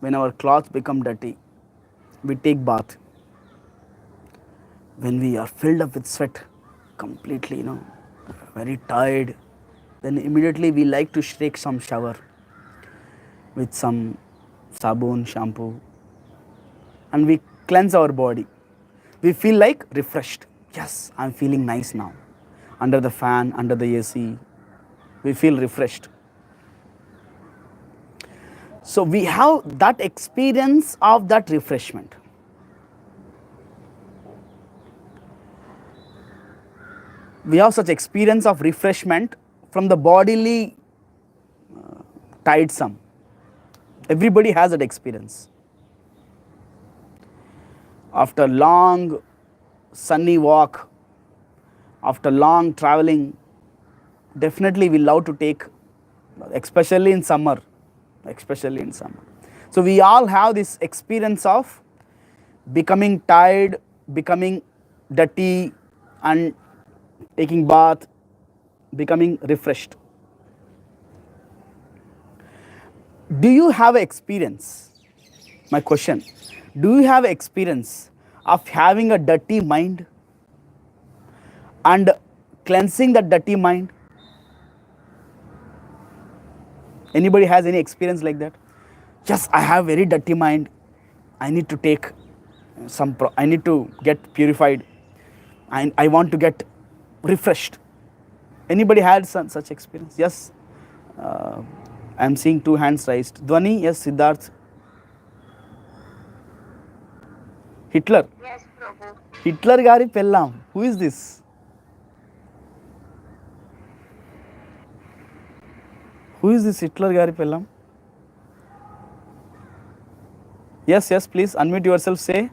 when our clothes become dirty, we take bath. When we are filled up with sweat, completely, very tired, then immediately we like to take some shower with some sabun, shampoo, and we cleanse our body. We feel like refreshed. Yes, I'm feeling nice now. Under the fan, under the AC, we feel refreshed. So we have that experience of that refreshment. We have such experience of refreshment from the bodily tidesome. Everybody has that experience. After long sunny walk, after long traveling, definitely we love to take, especially in summer. So we all have this experience of becoming tired, becoming dirty, and taking bath, becoming refreshed. Do you have experience? My question, do you have experience of having a dirty mind and cleansing that dirty mind? Anybody has any experience like that? Yes, I have very dirty mind. I need to take I need to get purified. I want to get refreshed. Anybody had such experience? Yes. I am seeing 2 hands raised. Dhwani, yes, Siddharth. Hitler. Yes, Prabhu. Hitler gari pellam. Who is this? Who is this Hitler gari pellam? Yes, please unmute yourself, say.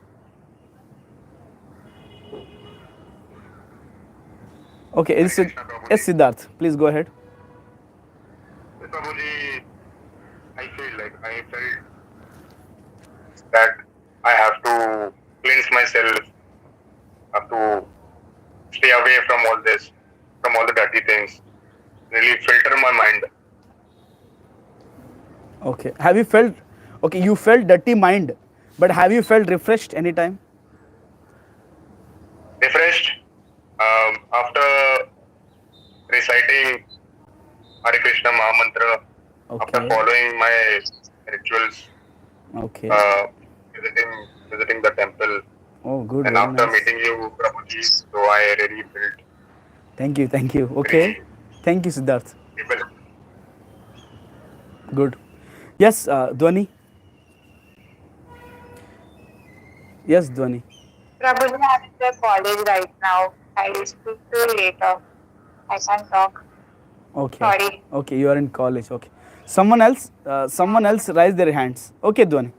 Okay, yes, Siddharth, please go ahead. Prabhuji, I felt that I have to cleanse myself, have to stay away from all this, from all the dirty things, really filter my mind. Okay, have you felt, okay, you felt dirty mind, but have you felt refreshed anytime? Refreshed after reciting Hare Krishna Maha Mantra, Okay. after following my rituals, Okay. Visiting the temple, Oh, good. and very after nice. meeting you, Prabhuji, so I really felt Thank you. Okay. Thank you, Siddharth. people. Good. Yes, Dhwani. Yes, Dhwani. Prabhuji, I'm in the college right now. I will speak to you later. I can't talk. Okay. Sorry. Okay, you are in college. Okay. Someone else raise their hands. Okay, Dhwani.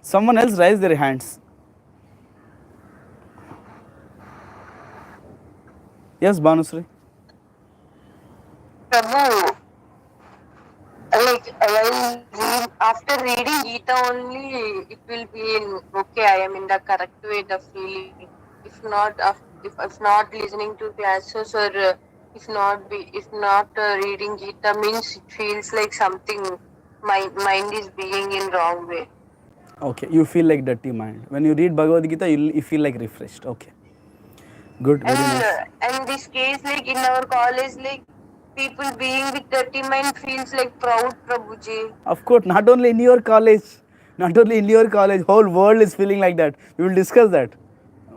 Someone else raise their hands. Yes, Bhanusri. Prabhu, after reading Gita only, it will be in okay. I am in the correct way. The feeling, if not listening to classes or if not reading Gita means it feels like something. My mind is being in wrong way. Okay, you feel like dirty mind. When you read Bhagavad Gita, you feel like refreshed. Okay. Good, very nice. And this case, like in our college, like people being with dirty mind feels like proud, Prabhuji. Of course, not only in your college, whole world is feeling like that. We will discuss that.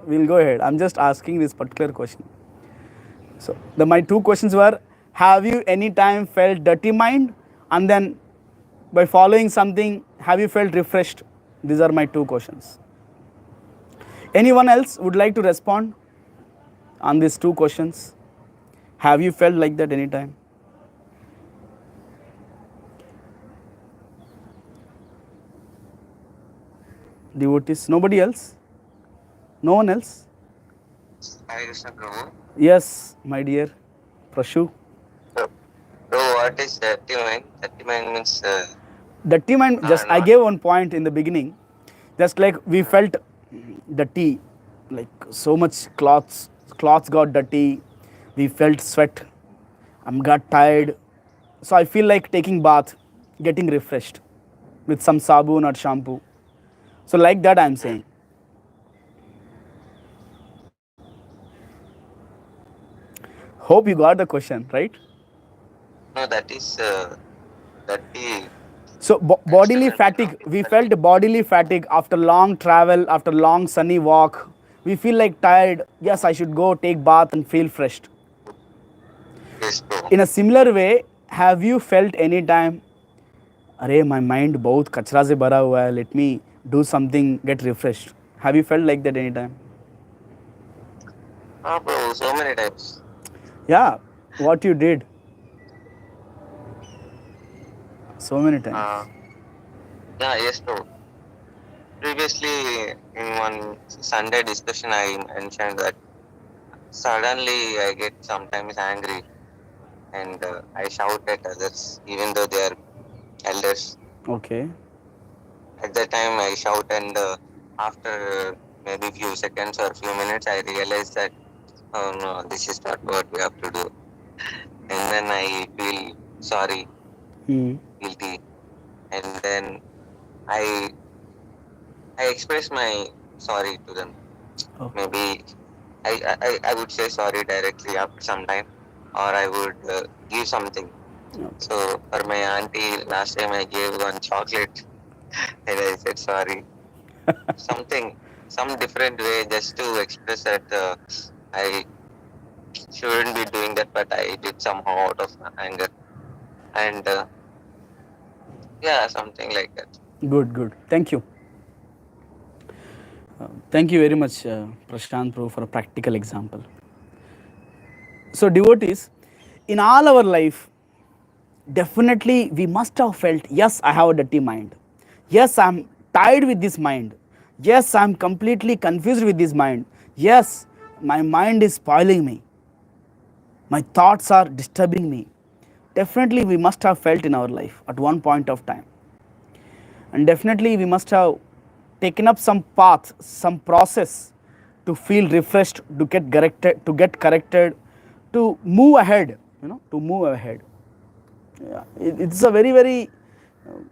We'll go ahead. I'm just asking this particular question. So, my 2 questions were, have you any time felt dirty mind? And then, by following something, have you felt refreshed? These are my 2 questions. Anyone else would like to respond on these 2 questions? Have you felt like that anytime? Devotees? Nobody else? No one else? Hare Krishna Prabhu. Yes, my dear Prashu. So what is dirty mind? Dirty mind means... Dirty mind, just I gave one point in the beginning. Just like we felt dirty, like so much cloths got dirty, we felt sweat, got tired. So I feel like taking bath, getting refreshed. with some sabun or shampoo. So like that I'm saying. Hope you got the question, right? No, that is that be So bodily absolutely fatigue, not we important. felt bodily fatigue after long travel, after long sunny walk. We feel like tired. Yes, I should go take bath and feel fresh. Yes, bro. In a similar way, have you felt any time, अरे my mind बहुत कचरा से भरा हुआ है, let me do something, get refreshed? Have you felt like that any time? Oh, bro, so many times. Yeah, what you did? So many times. Yeah, yes, bro. Previously, in one Sunday discussion, I mentioned that suddenly I get sometimes angry and I shout at others, even though they are elders. Okay. At that time, I shout, and after maybe few seconds or few minutes, I realize that oh no, this is not what we have to do, and then I feel sorry, Hmm. guilty, and then I I express my sorry to them. Oh. Maybe I would say sorry directly after some time, or I would give something. Okay. So for my auntie, last time I gave one chocolate and I said sorry. Something, some different way just to express that I shouldn't be doing that, but I did somehow out of anger. And yeah, something like that. Good, good. Thank you. Thank you very much, Prashant Pro, for a practical example. So, devotees, in all our life, definitely we must have felt, yes, I have a dirty mind. Yes, I'm tired with this mind. Yes, I'm completely confused with this mind. Yes, my mind is spoiling me. My thoughts are disturbing me. Definitely, we must have felt in our life at one point of time. And definitely, we must have taken up some path, some process to feel refreshed, to get corrected, to move ahead, to move ahead. Yeah, it's a very, very,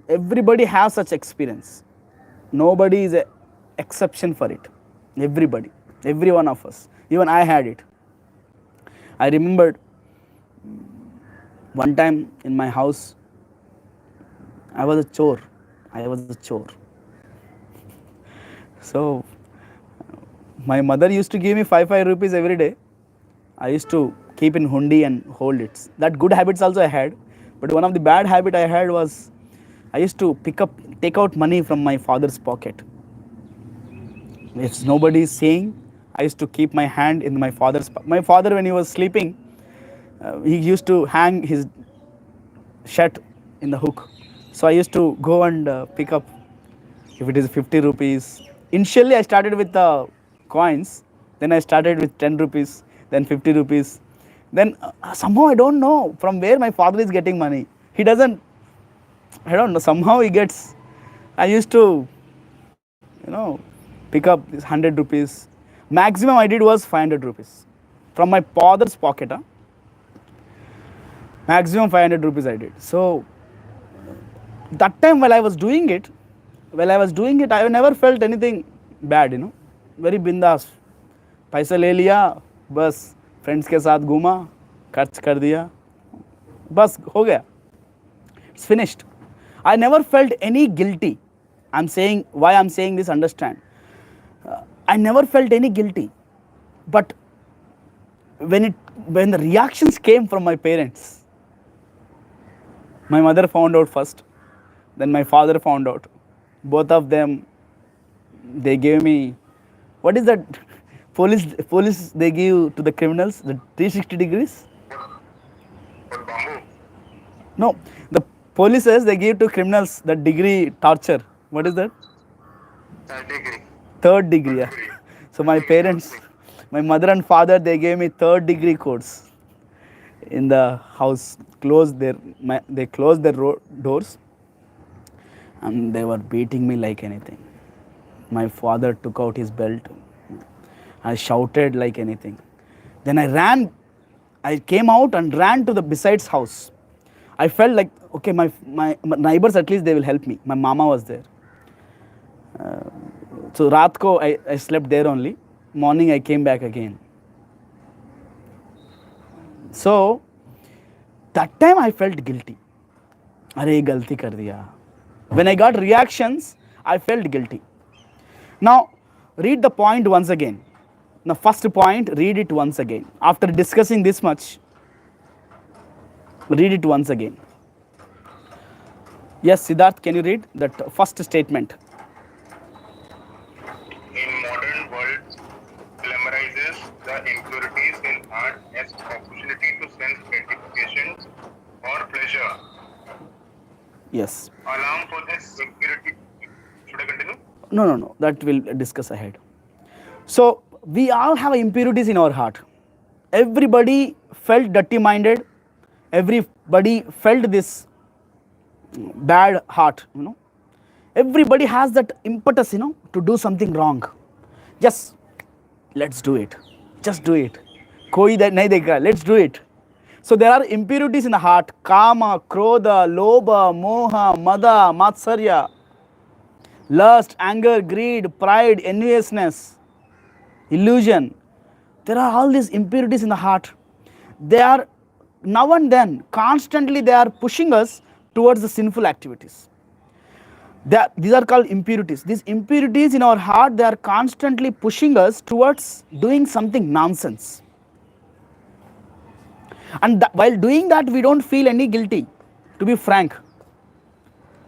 everybody has such experience. Nobody is an exception for it. Everybody, every one of us. Even I had it. I remembered one time in my house, I was a chore. I was a chore. So my mother used to give me 5 rupees every day. I used to keep in hundi and hold it. That good habits also I had, but one of the bad habit I had was I used to take out money from my father's pocket. If nobody is saying, I used to keep my hand in my father's. My father, when he was sleeping, he used to hang his shirt in the hook. So I used to go and pick up if it is 50 rupees. Initially, I started with the coins, then I started with 10 rupees, then 50 rupees. Then somehow I don't know from where my father is getting money. He doesn't, I don't know, somehow he gets. I used to, pick up this 100 rupees. Maximum I did was 500 rupees from my father's pocket. Maximum 500 rupees I did. So that time while I was doing it, I never felt anything bad. Very bindas. पैसा ले लिया, बस friends के साथ घूमा, खर्च कर दिया, बस हो गया. It's finished. I never felt any guilty. I'm saying why I'm saying this. Understand? I never felt any guilty, but when the reactions came from my parents, my mother found out first, then my father found out. Both of them, they gave me, what is that police they give to the criminals, the 360 degrees? But bamboo. No, the polices they give to criminals the degree torture. What is that? Third degree. Third degree. Yeah. Degree. So my parents, my mother and father, they gave me third degree course in the house. They closed their doors, and they were beating me like anything. My father took out his belt. I shouted like anything. Then I came out and ran to the besides house. I felt like, okay, my neighbors, at least they will help me. My mama was there. So raat ko I slept there only. Morning I came back again. So that time I felt guilty. Arey galti kar diya. When I got reactions, I felt guilty. Now read the point once again. Now first point, read it once again. After discussing this much, read it once again. Yes, Siddharth, can you read that first statement? In modern world, glamorizes the impurities in art as opportunity to sense gratification or pleasure. Yes. Alarm for this impurity. Should I continue? No. That we'll discuss ahead. So we all have impurities in our heart. Everybody felt dirty-minded. Everybody felt this bad heart. Everybody has that impetus, to do something wrong. Just let's do it. Just do it. Koi nahi dekha. Let's do it. So there are impurities in the heart: kama, krodha, lobha, moha, mada, matsarya, lust, anger, greed, pride, enviousness, illusion. There are all these impurities in the heart. They are now and then, constantly they are pushing us towards the sinful activities. These are called impurities. These impurities in our heart, they are constantly pushing us towards doing something nonsense. And while doing that, we don't feel any guilty, to be frank.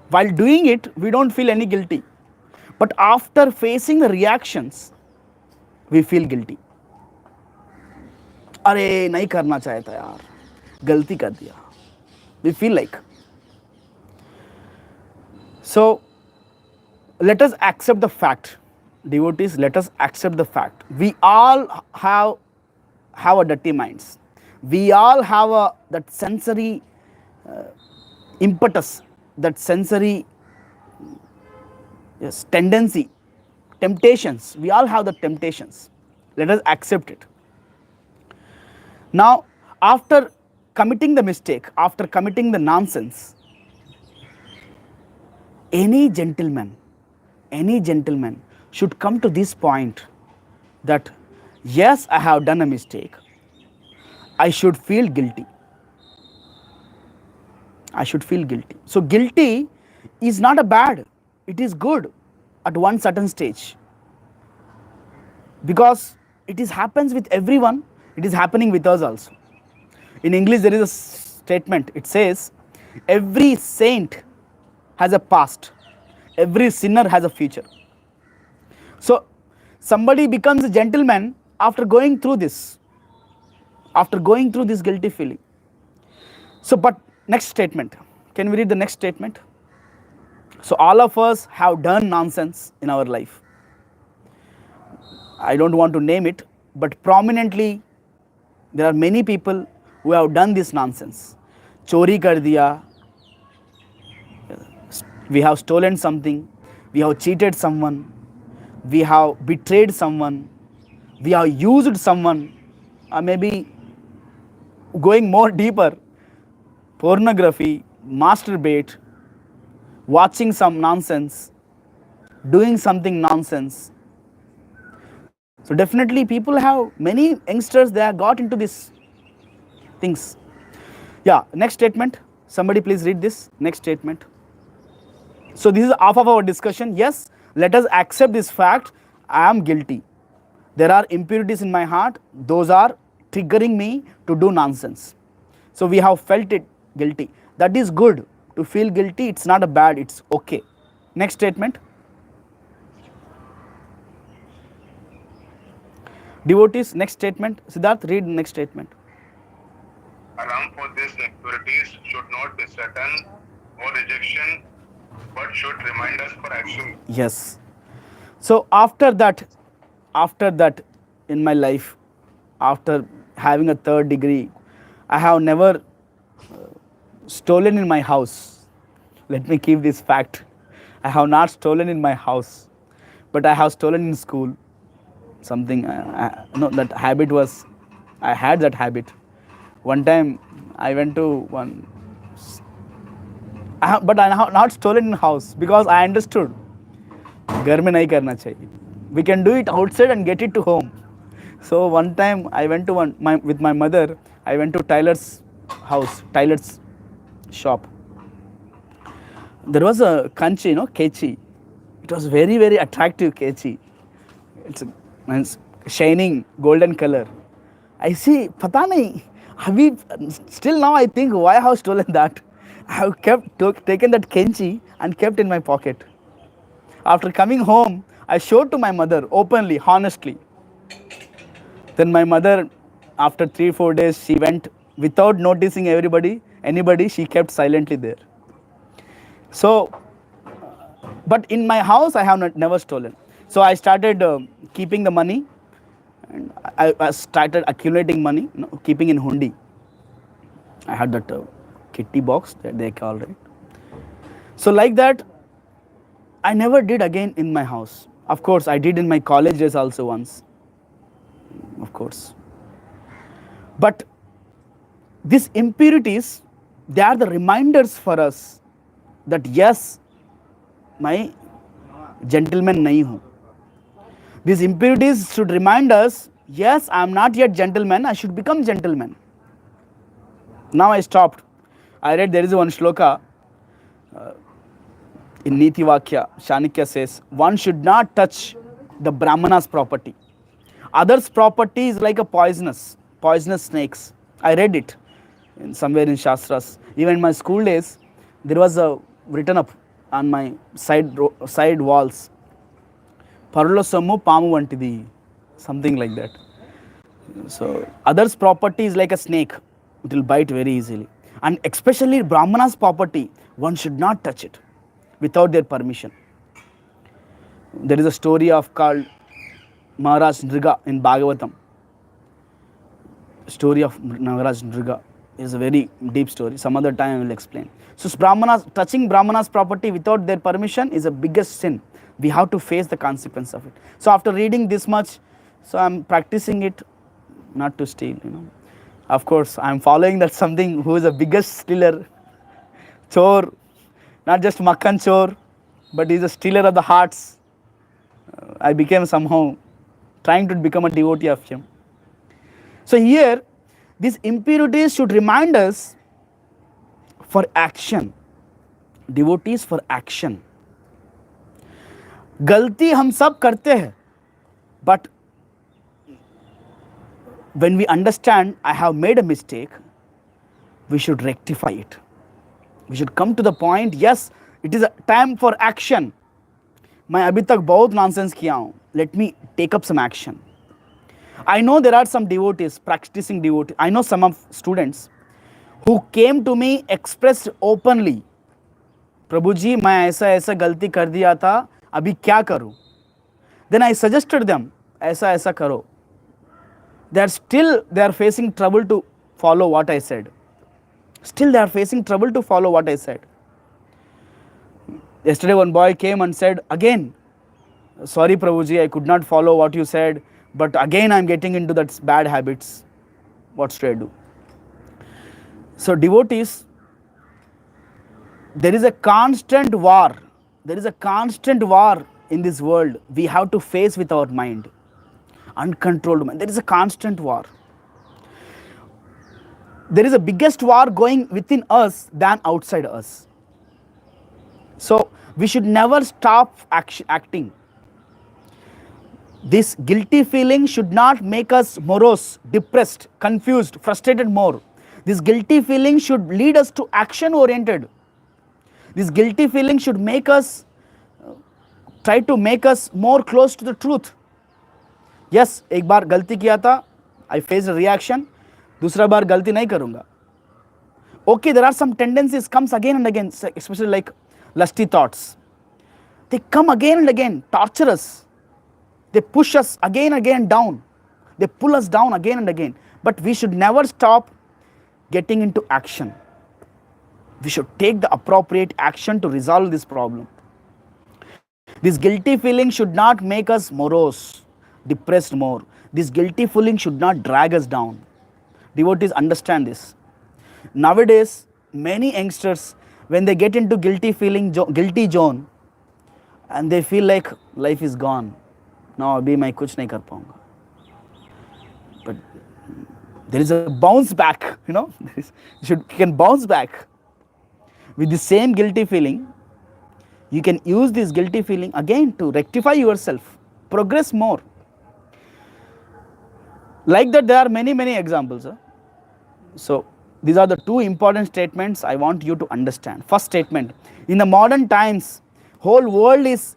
While doing it, we don't feel any guilty. But after facing the reactions, we feel guilty. अरे नहीं करना चाहता था यार, गलती कर दिया. We feel like. So let us accept the fact, devotees. Let us accept the fact. We all have a dirty minds. We all have that sensory impetus, that sensory tendency, temptations. We all have the temptations. Let us accept it. Now, after committing the mistake, after committing the nonsense, any gentleman should come to this point that yes, I have done a mistake. I should feel guilty. I should feel guilty. So guilty is not a bad, it is good at one certain stage, because it happens with everyone. It is happening with us also. In English there is a statement, it says every saint has a past, every sinner has a future. So somebody becomes a gentleman after going through this guilty feeling. So but next statement, can we read the next statement? So all of us have done nonsense in our life. I don't want to name it, but prominently there are many people who have done this nonsense. Chori kar diya, we have stolen something, we have cheated someone, we have betrayed someone, we have used someone, or maybe going more deeper, pornography, masturbate, watching some nonsense, doing something nonsense. So definitely people have, many youngsters, they have got into these things. Yeah, next statement. Somebody please read this next statement. So this is half of our discussion. Yes, let us accept this fact. I am guilty. There are impurities in my heart. Those are triggering me to do nonsense. So we have felt it guilty. That is good. To feel guilty, it's not a bad, it's okay. Next statement. Devotees, next statement. Siddharth, read next statement. Alarm for these impurities should not be Satan or rejection, but should remind us for action. Yes. So after that in my life, after having a 3rd degree, I have never stolen in my house. Let me keep this fact. I have not stolen in my house, but I have stolen in school. Something, that habit was, I had that habit. One time I went to one but I have not stolen in house because I understood घर में नहीं करना चाहिए. We can do it outside and get it to home. So one time I went to with my mother. I went to Tyler's house, Tyler's shop. There was a kanchi, kechi. It was very very attractive kechi. It's shining golden color. I see, पता नहीं. अभी still now I think why I have stolen that. I have taken that kenchi and kept in my pocket. After coming home, I showed to my mother openly, honestly. Then my mother, after 3-4 days, she went without noticing anybody, she kept silently there. So, but in my house, I have never stolen. So I started keeping the money, and I started accumulating money, keeping in hundi. I had that kitty box that they call it. So like that, I never did again in my house. Of course, I did in my college days also once. Of course. But these impurities, they are the reminders for us that yes, मैं gentleman नहीं हूँ. These impurities should remind us, yes, I am not yet gentleman, I should become gentleman. Now I stopped. I read there is one shloka in Niti Vakya, Chanakya says, one should not touch the Brahmana's property. Others' property is like a poisonous snakes. I read it somewhere in Shastras. Even in my school days, there was a written up on my side walls, Parlo Sammu Pamu Vantidi, something like that. So others' property is like a snake. It will bite very easily. And especially Brahmana's property, one should not touch it without their permission. There is a story of called Maharaj Nriga in Bhagavatam. Story of Maharaj Nriga is a very deep story. Some other time I will explain. So touching Brahmana's property without their permission is the biggest sin. We have to face the consequence of it. So after reading this much, so I am practicing it not to steal. Of course, I am following that something who is the biggest stealer, chore, not just makkan chore, but he is a stealer of the hearts. I became somehow trying to become a devotee of him. So here, these impurities should remind us for action. Devotees for action. गलती हम सब करते हैं, but when we understand I have made a mistake, we should rectify it. We should come to the point, yes, it is a time for action. मैं अभी तक बहुत nonsense किया हूँ. Let me take up some action. I know there are some devotees, practicing devotees. I know some of students who came to me, expressed openly, Prabhuji, मैं ऐसा गलती कर दिया था, अभी क्या करूँ? Then I suggested them, ऐसा करो. They are facing trouble to follow what I said. Still they are facing trouble to follow what I said. Yesterday one boy came and said, again, sorry Prabhuji, I could not follow what you said, but again I am getting into that bad habits. What should I do? So devotees, there is a constant war. There is a constant war in this world. We have to face with our mind. Uncontrolled mind. There is a constant war. There is a biggest war going within us than outside us. So we should never stop acting. This guilty feeling should not make us morose, depressed, confused, frustrated more. This guilty feeling should lead us to action oriented. This guilty feeling should make us, try to make us more close to the truth. Yes, एक बार गलती किया था, I faced a reaction, दूसरा बार गलती नहीं करूँगा. Okay, there are some tendencies comes again and again, especially like lusty thoughts. They come again and again, torture us. They push us again and again down. They pull us down again and again. But we should never stop getting into action. We should take the appropriate action to resolve this problem. This guilty feeling should not make us morose, depressed more. This guilty feeling should not drag us down. Devotees understand this. Nowadays, many youngsters, when they get into guilty zone, and they feel like life is gone. Now abhi मैं कुछ नहीं कर पाऊंगा. But there is a bounce back, you can bounce back. With the same guilty feeling, you can use this guilty feeling again to rectify yourself, progress more. Like that, there are many examples. So these are the two important statements I want you to understand. First statement: in the modern times, whole world is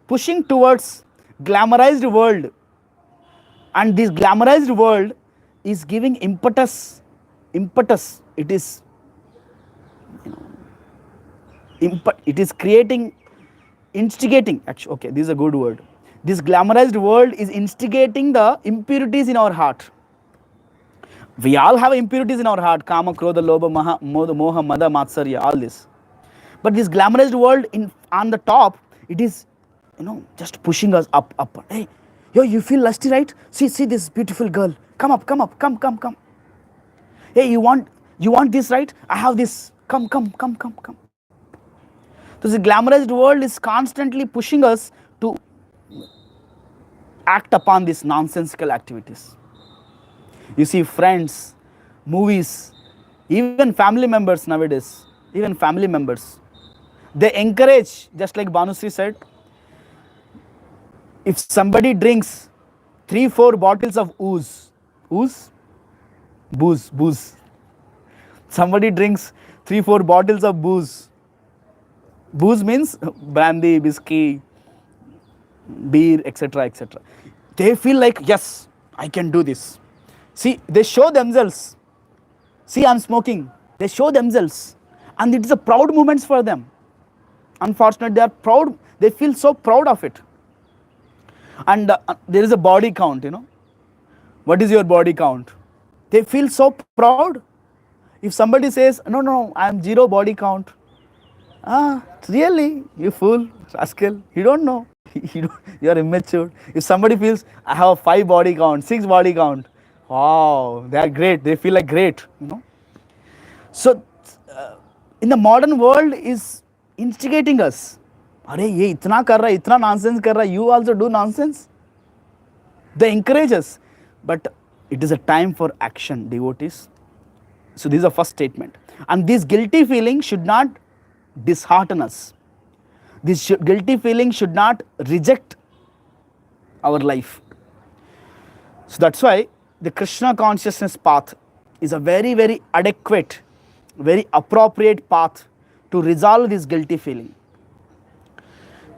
pushing towards glamorized world, and this glamorized world is giving impetus. It is it is instigating. Actually, okay, this is a good word. This glamorized world is instigating the impurities in our heart. We all have impurities in our heart: kama, krodha, lobha, moha, mada, matsarya, all this. But this glamorized world on the top, it is, just pushing us up. Hey, you feel lusty, right? See this beautiful girl. Come. Hey, you want this, right? I have this. Come. So the glamorized world is constantly pushing us to act upon these nonsensical activities. You see friends, movies, even family members nowadays, they encourage, just like Bhanusri said, if somebody drinks 3-4 bottles of booze, somebody drinks 3-4 bottles of booze means brandy, whiskey, beer, etc. They feel like, yes, I can do this. See, they show themselves. See, I'm smoking. They show themselves, and it is a proud moment for them. Unfortunately, they are proud. They feel so proud of it. And there is a body count. What is your body count? They feel so proud. If somebody says, no, I am 0 body count. Really? You fool, rascal. You don't know. You are immature. If somebody feels, I have 5 body count, 6 body count. Wow, they are great. They feel like great. So, in the modern world is instigating us. Arey, ye itna kar raha, itna nonsense kar raha, you also do nonsense. They encourage us. But it is a time for action, devotees. So this is the first statement. And this guilty feeling should not dishearten us. This guilty feeling should not reject our life. So that's why the Krishna consciousness path is a very adequate, very appropriate path to resolve this guilty feeling.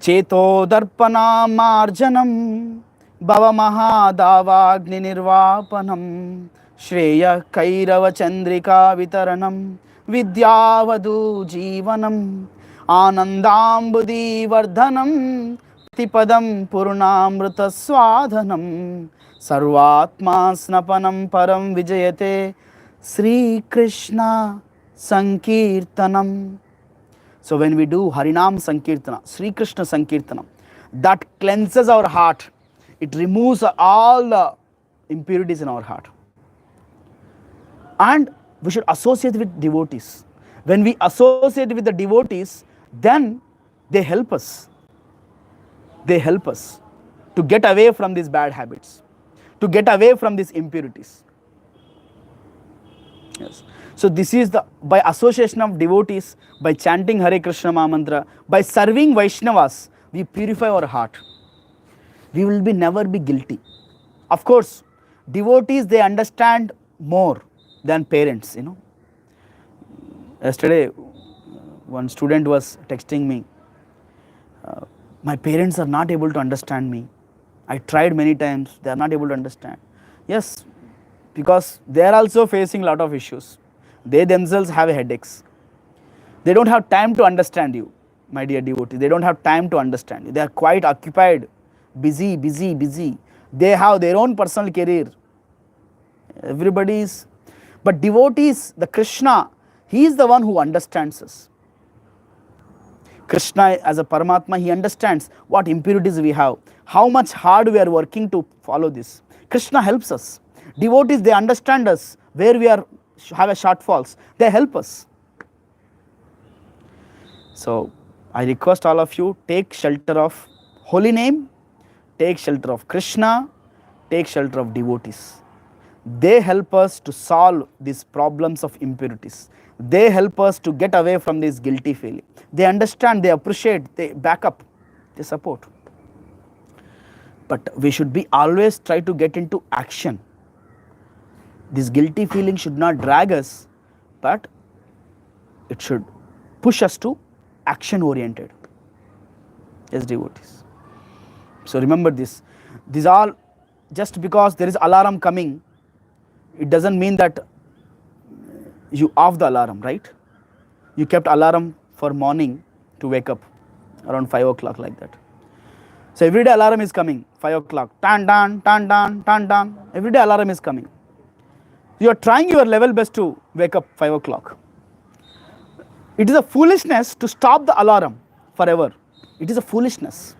Cheto darpana marjanam bhava mahadavagni nirvapanam shreya kairava chandrika vitaranam vidyavadu jivanam anandambudi vardhanam tipadam purnamrita swadhanam sarvatma snapanam param vijayate Sri Krishna Sankirtanam. So when we do Harinam Sankirtana, Sri Krishna Sankirtanam, that cleanses our heart. It removes all the impurities in our heart. And we should associate with devotees. When we associate with the devotees, then they help us. They help us to get away from these bad habits, to get away from these impurities. Yes. So this is by association of devotees, by chanting Hare Krishna Mahamantra, by serving Vaishnavas, we purify our heart. We will never be guilty. Of course, devotees, they understand more than parents, Yesterday, one student was texting me, my parents are not able to understand me. I tried many times, they are not able to understand. Yes, because they are also facing a lot of issues. They themselves have headaches. They don't have time to understand you, my dear devotee. They don't have time to understand you. They are quite occupied, busy. They have their own personal career. Everybody is. But devotees, the Krishna, he is the one who understands us. Krishna as a Paramatma, he understands what impurities we have, how much hard we are working to follow this. Krishna helps us. Devotees, they understand us, where we are have a shortfalls, they help us. So I request all of you, take shelter of holy name, take shelter of Krishna, take shelter of devotees. They help us to solve these problems of impurities. They help us to get away from this guilty feeling. They understand, they appreciate, they back up, they support. But we should be always try to get into action. This guilty feeling should not drag us, but it should push us to action oriented as devotees. So remember this. These all, just because there is alarm coming, it doesn't mean that you off the alarm, right? You kept alarm for morning to wake up around 5 o'clock like that. So every day alarm is coming, 5 o'clock, tan tan tan tan tan tan. Every day alarm is coming. You are trying your level best to wake up 5 o'clock. It is a foolishness to stop the alarm forever. It is a foolishness.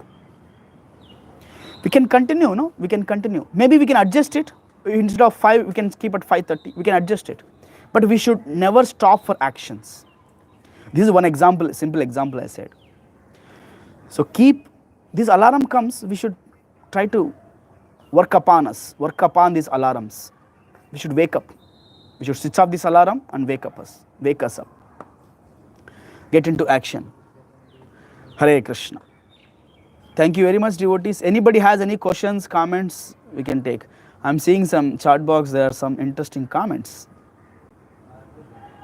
We can continue, no? We can continue. Maybe we can adjust it. Instead of 5, we can keep at 5:30. We can adjust it. But we should never stop for actions. This is one example, simple example I said. So keep, this alarm comes, we should try to work upon us, work upon these alarms. We should wake up. We should switch off this alarm and wake us up. Get into action. Hare Krishna. Thank you very much, devotees. Anybody has any questions, comments, we can take. I'm seeing some chat box, there are some interesting comments.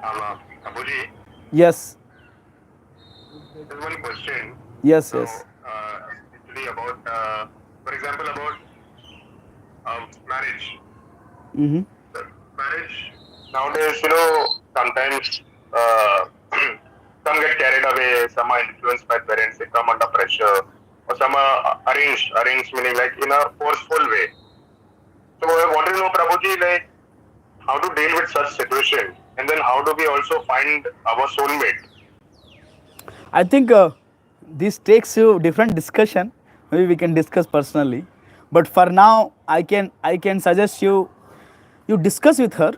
Prabhuji, Yes. there's one question. Yes, So, yes. actually about, for example, about marriage. Mm-hmm. Marriage nowadays, sometimes some get carried away, some are influenced by parents, they come under pressure, or some are arranged meaning like in a forceful way. So I want to know, Prabhuji, like how to deal with such situation, and then how do we also find our soulmate? I think this takes you different discussion. Maybe we can discuss personally. But for now, I can suggest you discuss with her,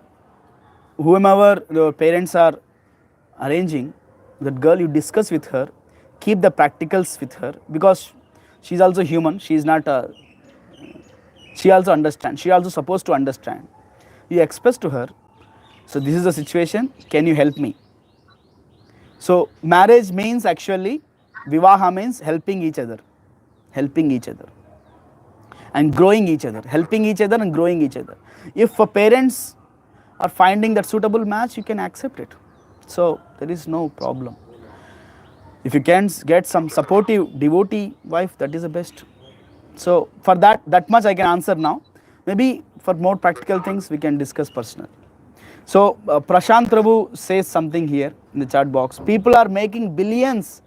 whomever your parents are arranging, that girl, you discuss with her, keep the practicals with her, because she's also human, she is not a, she also understands, she also supposed to understand. You express to her, so this is the situation, can you help me? So marriage means actually, vivaha means helping each other and growing each other, helping each other and growing each other. If parents are finding that suitable match, you can accept it. So there is no problem. If you can get some supportive devotee wife, that is the best. So for that much I can answer now. Maybe for more practical things we can discuss personally. So Prashant Prabhu says something here in the chat box. People are making billions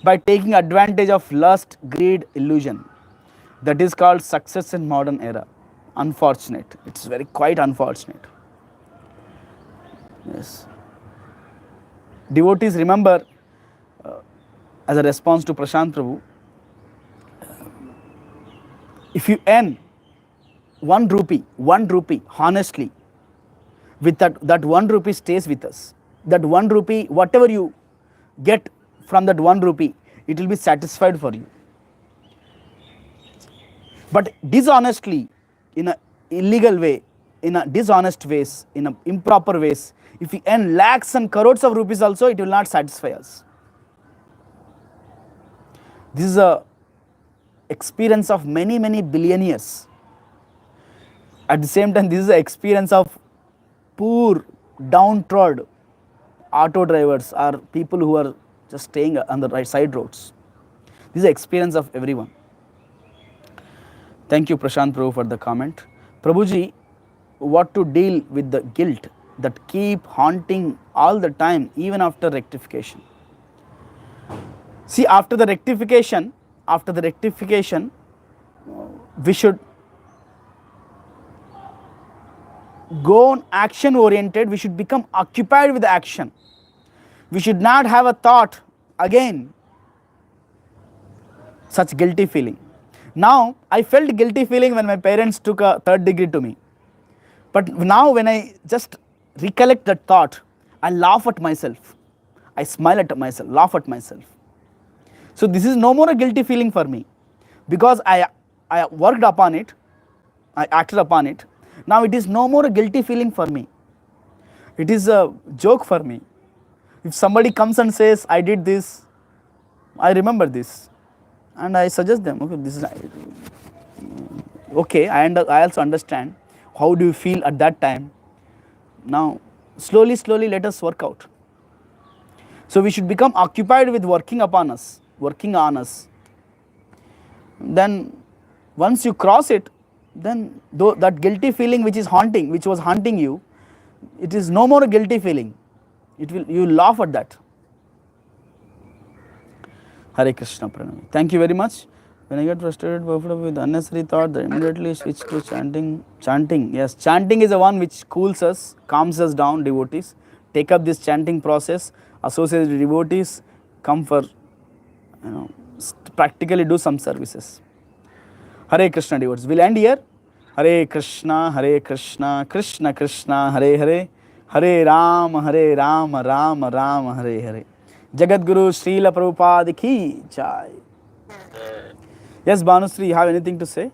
by taking advantage of lust, greed, illusion. That is called success in modern era. Unfortunate. It's very quite unfortunate. Yes. Devotees, remember, as a response to Prashant Prabhu, if you earn 1 rupee, honestly, with that 1 rupee stays with us. That 1 rupee, whatever you get from that 1 rupee, it will be satisfied for you. But dishonestly, in an illegal way, in a dishonest ways, in a improper ways, if we earn lakhs and crores of rupees also, it will not satisfy us. This is a experience of many billionaires. At the same time, this is the experience of poor, downtrodden auto drivers or people who are just staying on the right side roads. This is the experience of everyone. Thank you, Prashant Prabhu, for the comment. Prabhuji, what to deal with the guilt that keep haunting all the time, even after rectification? See, after the rectification, we should go on action oriented. We should become occupied with the action. We should not have a thought again, such guilty feeling. Now, I felt guilty feeling when my parents took a 3rd degree to me. But now when I just recollect that thought, I laugh at myself. I smile at myself, laugh at myself. So this is no more a guilty feeling for me, because I worked upon it, I acted upon it. Now it is no more a guilty feeling for me. It is a joke for me. If somebody comes and says, I did this, I remember this, and I suggest them, okay, this is okay. I also understand how do you feel at that time. Now slowly let us work out. So we should become occupied with working upon us, working on us. Then once you cross it, then that guilty feeling which was haunting you, it is no more a guilty feeling. You laugh at that. Hare Krishna Pranami. Thank you very much. When I get frustrated with unnecessary thought, then immediately switch to chanting. Chanting, yes, chanting is the one which cools us, calms us down. Devotees take up this chanting process. Associated devotees come for, practically do some services. Hare Krishna devotees. We'll end here. Hare Krishna, Krishna Krishna, Hare Hare, Hare Rama, Rama Rama, Hare Hare. Jagat Guru Srila Prabhupada ki jai. Yes, Bhanusri, you have anything to say?